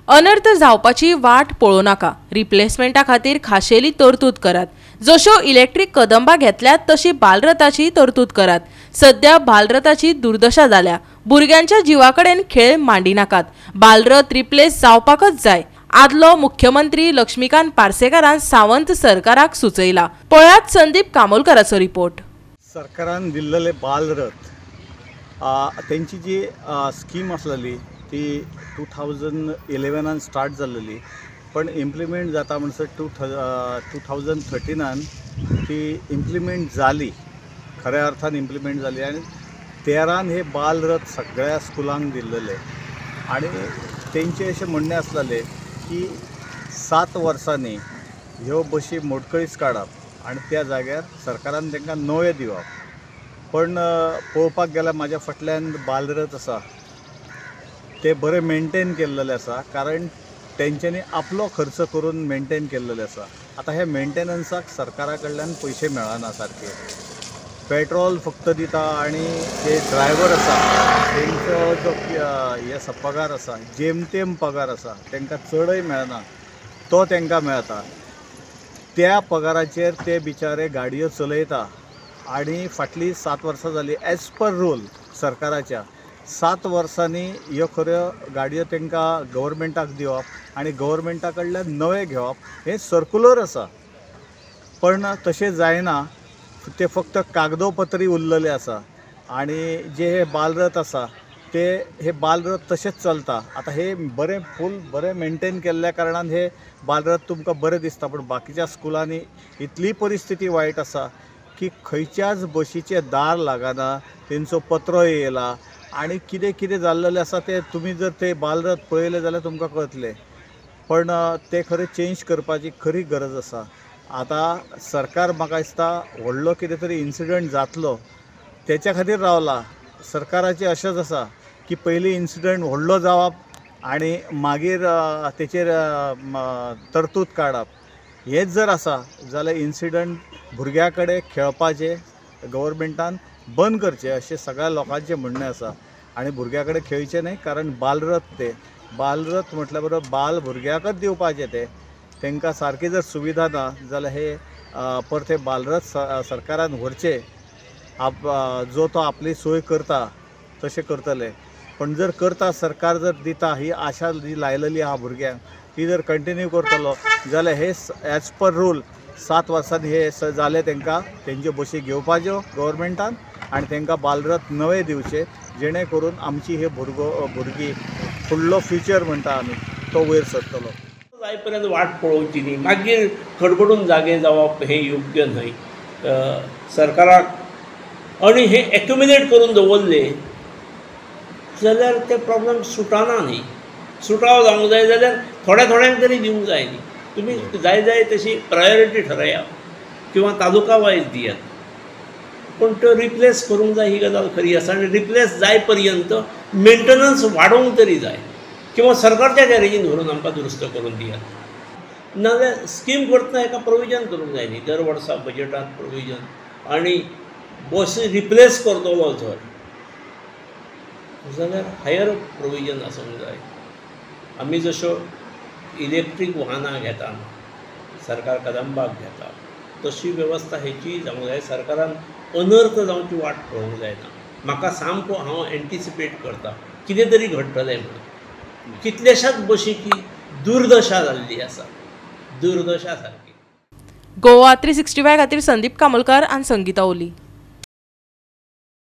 अनर्थ जावपाची वाट पळोव नाका। रिप्लेसमेंटा खातीर खाशेली तरतूद करात। जशो इलेक्ट्रिक कदंबा घेतल्यात तशी बालरथाची तरतूद करात। सध्या बालरथाची दुर्दशा जाल्या। भुरग्यांच्या जीवाकडेन खेळ मांडी नाकात। बालरथ रिप्लेस जावपाकच जाय। आदलो मुख्यमंत्री लक्ष्मीकांत पार्सेकारान सावंत सरकाराक सुचयला। पळयात संदीप कामोलकराचो रिपोर्ट। सरकारान दिल्लेले बालरथ तेंची जी स्कीम आसलेली ती 2011 स्टार्ट जाल्लेली, पण इम्प्लिमेंट जाता म्हणसर 2013 ती इम्प्लिमेंट जाली, खऱ्या अर्थान इम्प्लिमेंट जाली आनी 13 हे बालरथ सगळ्या स्कुलांक दिल्लेले। आणि तेंचे अशें म्हणणें आसलेलें की 7 वर्सांनी ह्यो बशी मोडकळीच काडप आनी त्या जाग्यार सरकारान तांकां नवे दिवप। पण पळोवपाक गेल्यार म्हाज्या फाटल्यान बालरथ आसा ते बरे मेंटेन केल्लेले आसा, कारण तेंच्यांनी आपलो खर्च करून मेंटेन केल्लेले आसा। आता हे मेंटेनन्साक सरकारा कडल्यान पयशे मेळना सारके। पेट्रोल फक्त दिता आणि जे ड्रायव्हर आसा तेंचो जो हे आसा पगार आसा, जेमतेम पगार आसा, तांकां चडय मेळना, तो तांकां मेळटा। त्या पगाराचेर ते बिचारे गाडयो चलयता आणि फाटली 7 वर्सां जाली एज पर रूल सरकाराच्या 7 वर्सांनी ह्यो खऱ्यो गाडयो तांकां गव्हर्मेंटाक दिवप आणि गव्हर्मेंटा कडल्यान नवे घेवप हे सर्क्युलर आसा। पण तशें जायना, ते फक्त कागदोपत्री उरलेले आसा। आणि जे हे बालरथ आसा ते हे बालरथ तशेंच चलता। आता हे बरे फूल बरे मेंटेन केल्ल्या कारणान हे बालरथ तुमकां बरे दिसता, पण बाकीच्या स्कुलांनी इतली परिस्थिती वायट आसा की खंयच्याच बशीचे दार लागना, तेंचो पत्रो येयला आणि कितें कितें जाल्लेलें आसा ते तुमी जर ते बालरथ पळयले जाल्यार तुमकां कळटलें। पण ते खरें चेंज करपाची खरी गरज आसा। आता सरकार म्हाका दिसता व्हडलो कितें तरी इन्सिडंट जातलो तेच्या खातीर रावला। सरकाराचें अशेंच आसा की पयलीं इन्सिडंट व्हडलो जावप आनी मागीर तेचेर तरतूद काडप। हेच जर आसा जाल्यार इन्सिडंट भुरग्यां कडेन खेळपाचे गव्हर्मेंटान बंद करचे अशें सगळ्या लोकांचें म्हणणें आसा। आनी भुरग्यां कडेन खेळचे न्हय, कारण बालरथ ते बालरथ म्हटल्या बरोबर बाल भुरग्याकच दिवपाचे ते। तांकां सारकी जर सुविधा ना जाल्यार हे परते बालरथ सरकारान व्हरचे। जो तो आपली सोय करता तशें करतले, पण जर करता सरकार जर दिता ही आशा जी लायलेली आहा भुरग्यांक ती जर कंटिन्यू करतलो जाल्यार हे एज पर रूल 7 वर्सांनी हे जाले तांकां तेंच्यो बशी घेवपाच्यो गव्हर्मेंटान आनी तांकां बालरथ नवे दिवचे, जेणे करून आमची हे भुरगीं फुडलो फ्युचर म्हणटा आमी तो वयर सरतलो। जाय पर्यंत वाट पळोवची न्ही, मागीर खडबडून जागे जावप हे योग्य न्हय। सरकाराक आनी हे एक्युमिलेट करून दवरले जाल्यार ते प्रॉब्लेम सुटना न्ही। सुटाव जावंक जाय जाल्यार थोड्या थोड्यांक तरी दिवंक जाय न्ही। तुमी जाय जाय तशी प्रायोरिटी ठरयात किंवा तालुका वायज दियात, पण तो रिप्लेस करूंक जाय ही गजाल खरी आसा। आनी रिप्लेस जाय पर्यंत मेंटेनन्स वाडोवंक तरी जाय किंवा सरकारच्या गॅरेजीन व्हरून आमकां दुरुस्त करून दियात। नाजाल्यार स्कीम करतना हेका प्रोविजन करूंक जाय न्ही, दर वर्सा बजेटांत प्रोविजन। आनी बसी रिप्लेस करतलो जर जाल्यार हायर प्रोविजन आसूंक जाय। आमी जश्यो इलेक्ट्रीक वाहनां घेता, सरकार कदंबाक घेता, तशी वेवस्था हेची जावंक जाय। सरकारान अनर्थ जावची वाट पळोवंक जायना। म्हाका सामको हांव एंटिसिपेट करता कितें तरी घडटलें म्हणून। कितल्याशाच बशीची दुर्दशा जाल्ली आसा, दुर्दशा सारकी। गोवा 365 खातीर संदीप कामोलकर आनी संगीता ओली।